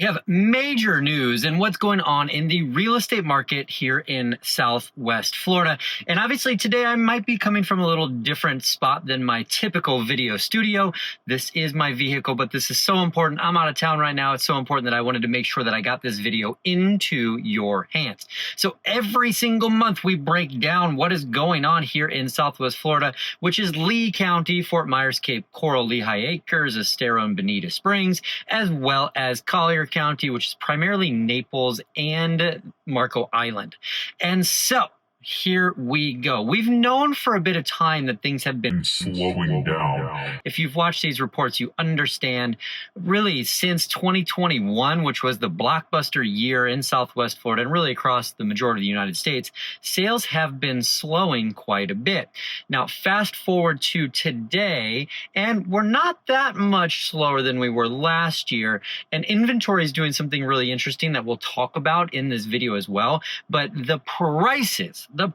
We have major news and what's going on in the real estate market here in Southwest Florida. And obviously today I might be coming from a little different spot than my typical video studio. This is my vehicle, but this is so important. I'm out of town right now. It's so important that I wanted to make sure that I got this video into your hands. So every single month we break down what is going on here in Southwest Florida, which is Lee County, Fort Myers, Cape Coral, Lehigh Acres, Estero, and Bonita Springs, as well as Collier County, which is primarily Naples and Marco Island. And so here we go. We've known for a bit of time that things have been slowing down. If you've watched these reports, you understand really since 2021, which was the blockbuster year in Southwest Florida and really across the majority of the United States, sales have been slowing quite a bit. Now, fast forward to today, and we're not that much slower than we were last year. And inventory is doing something really interesting that we'll talk about in this video as well. But the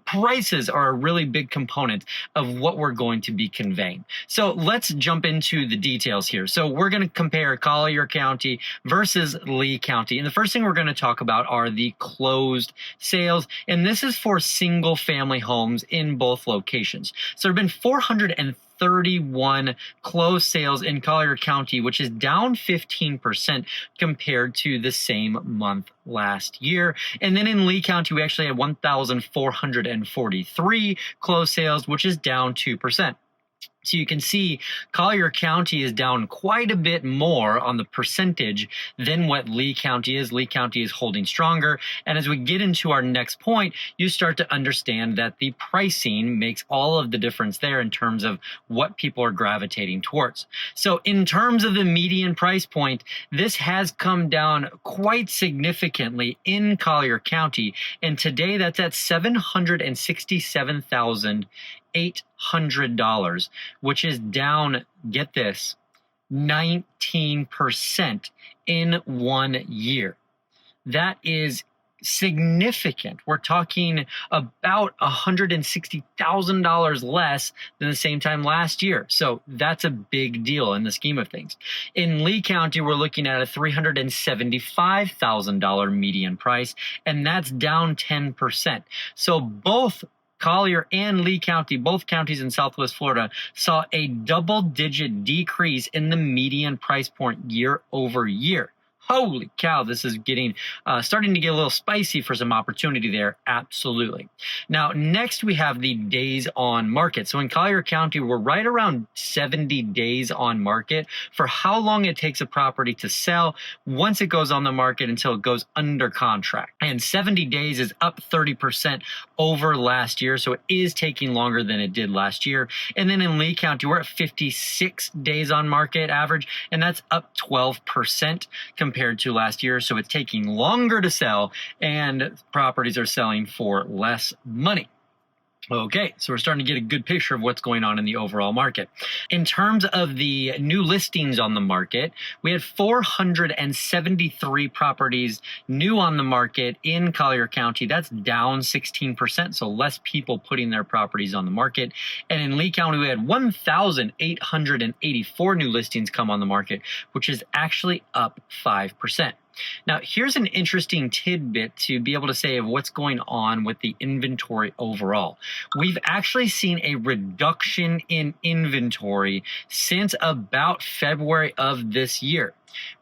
prices are a really big component of what we're going to be conveying. So let's jump into the details here. So we're going to compare Collier County versus Lee County. And the first thing we're going to talk about are the closed sales. And this is for single family homes in both locations. So there have been 431 closed sales in Collier County, which is down 15% compared to the same month last year. And then in Lee County, we actually had 1,443 closed sales, which is down 2%. So you can see Collier County is down quite a bit more on the percentage than what Lee County is. Lee County is holding stronger. And as we get into our next point, you start to understand that the pricing makes all of the difference there in terms of what people are gravitating towards. So in terms of the median price point, this has come down quite significantly in Collier County. And today that's at $767,800, which is down, get this, 19% in 1 year. That is significant. We're talking about $160,000 less than the same time last year. So that's a big deal in the scheme of things. In Lee County, we're looking at a $375,000 median price, and that's down 10%. So both Collier and Lee County, both counties in Southwest Florida, saw a double-digit decrease in the median price point year over year. Holy cow, this is getting starting to get a little spicy for some opportunity there. Absolutely. Now, next we have the days on market. So in Collier County, we're right around 70 days on market for how long it takes a property to sell once it goes on the market until it goes under contract. And 70 days is up 30% over last year. So it is taking longer than it did last year. And then in Lee County, we're at 56 days on market average, and that's up 12% compared to last year. So it's taking longer to sell and properties are selling for less money. Okay, so we're starting to get a good picture of what's going on in the overall market. In terms of the new listings on the market, we had 473 properties new on the market in Collier County. That's down 16%, so less people putting their properties on the market. And in Lee County, we had 1,884 new listings come on the market, which is actually up 5%. Now, here's an interesting tidbit to be able to say of what's going on with the inventory overall. We've actually seen a reduction in inventory since about February of this year.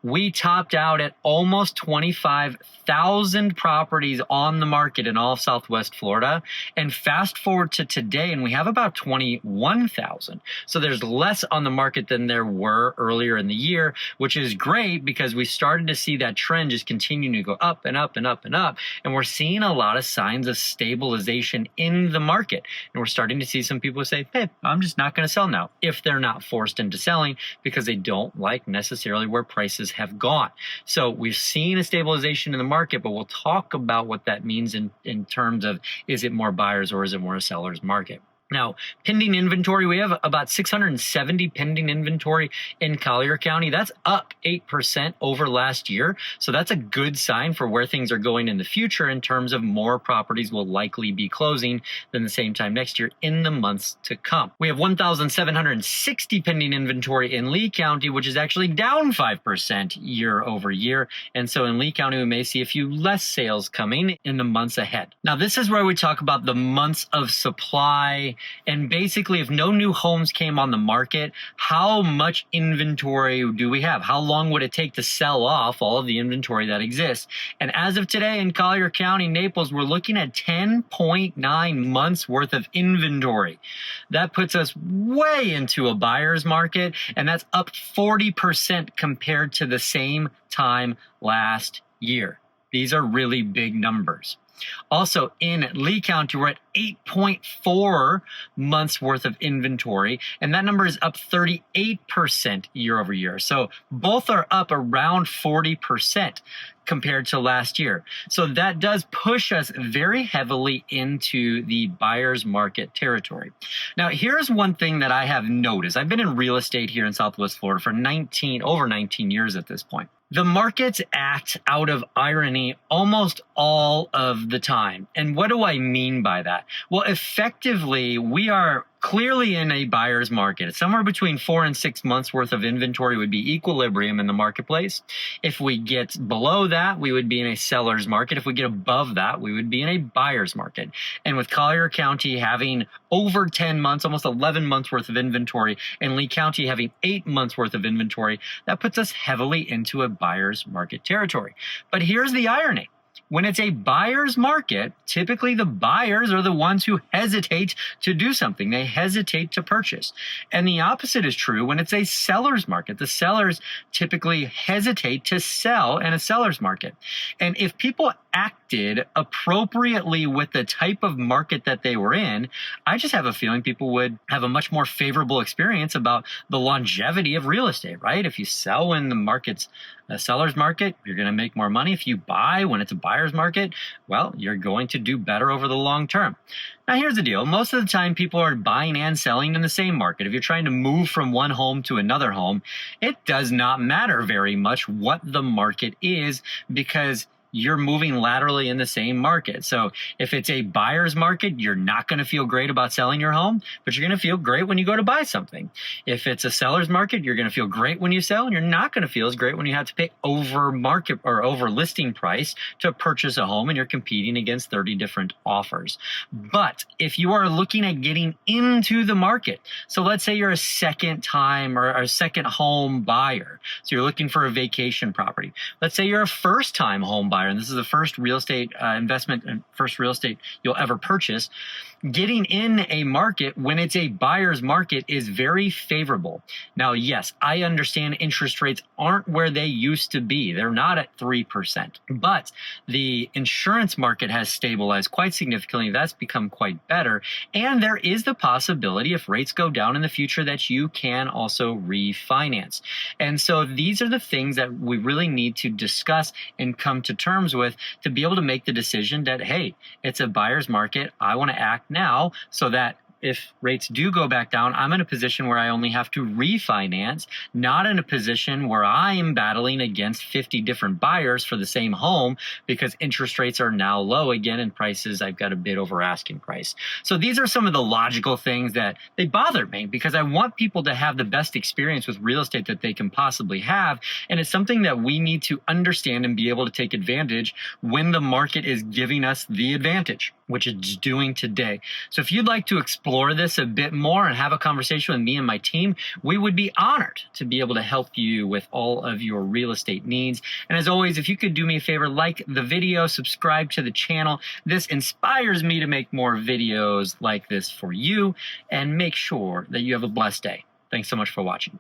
We topped out at almost 25,000 properties on the market in all of Southwest Florida. And fast forward to today, and we have about 21,000. So there's less on the market than there were earlier in the year, which is great because we started to see that trend just continuing to go up and up and up and up. And we're seeing a lot of signs of stabilization in the market. And we're starting to see some people say, hey, I'm just not going to sell now, if they're not forced into selling because they don't like necessarily where prices have gone. So we've seen a stabilization in the market, but we'll talk about what that means in terms of, is it more buyers or is it more a seller's market? Now, pending inventory, we have about 670 pending inventory in Collier County. That's up 8% over last year. So that's a good sign for where things are going in the future in terms of more properties will likely be closing than the same time next year in the months to come. We have 1,760 pending inventory in Lee County, which is actually down 5% year over year. And so in Lee County, we may see a few less sales coming in the months ahead. Now, this is where we talk about the months of supply. And basically, if no new homes came on the market, how much inventory do we have? How long would it take to sell off all of the inventory that exists? And as of today in Collier County, Naples, we're looking at 10.9 months worth of inventory. That puts us way into a buyer's market, and that's up 40% compared to the same time last year. These are really big numbers. Also, in Lee County, we're at 8.4 months worth of inventory, and that number is up 38% year over year. So both are up around 40% compared to last year. So that does push us very heavily into the buyer's market territory. Now, here's one thing that I have noticed. I've been in real estate here in Southwest Florida for over 19 years at this point. The markets act out of irony almost all of the time. And what do I mean by that? Well, effectively, we are clearly in a buyer's market. It's somewhere between 4 and 6 months worth of inventory would be equilibrium in the marketplace. If we get below that, we would be in a seller's market. If we get above that, we would be in a buyer's market. And with Collier County having over 10 months, almost 11 months worth of inventory, and Lee County having 8 months worth of inventory, that puts us heavily into a buyer's market territory. But here's the irony. When it's a buyer's market, typically the buyers are the ones who hesitate to do something. They hesitate to purchase. And the opposite is true when it's a seller's market. The sellers typically hesitate to sell in a seller's market. And if people acted appropriately with the type of market that they were in, I just have a feeling people would have a much more favorable experience about the longevity of real estate, right? If you sell when the market's a seller's market, you're going to make more money. If you buy when it's a buyer's market, well, you're going to do better over the long term. Now, here's the deal. Most of the time, people are buying and selling in the same market. If you're trying to move from one home to another home, it does not matter very much what the market is because you're moving laterally in the same market. So if it's a buyer's market, you're not going to feel great about selling your home, but you're going to feel great when you go to buy something. If it's a seller's market, you're going to feel great when you sell, and you're not going to feel as great when you have to pay over market or over listing price to purchase a home and you're competing against 30 different offers. But if you are looking at getting into the market, so let's say you're a second time or a second home buyer. So you're looking for a vacation property. Let's say you're a first time home buyer, and this is the first real estate investment and first real estate you'll ever purchase. Getting in a market when it's a buyer's market is very favorable. Now, yes, I understand interest rates aren't where they used to be. They're not at 3%, but the insurance market has stabilized quite significantly. That's become quite better. And there is the possibility if rates go down in the future that you can also refinance. And so these are the things that we really need to discuss and come to terms with to be able to make the decision that, hey, it's a buyer's market. I want to act now so that if rates do go back down, I'm in a position where I only have to refinance, not in a position where I am battling against 50 different buyers for the same home because interest rates are now low again and prices, I've got a bid over asking price. So these are some of the logical things that they bother me because I want people to have the best experience with real estate that they can possibly have. And it's something that we need to understand and be able to take advantage when the market is giving us the advantage, which it's doing today. So if you'd like to explore this a bit more and have a conversation with me and my team, we would be honored to be able to help you with all of your real estate needs. And as always, if you could do me a favor, like the video, subscribe to the channel. This inspires me to make more videos like this for you, and make sure that you have a blessed day. Thanks so much for watching.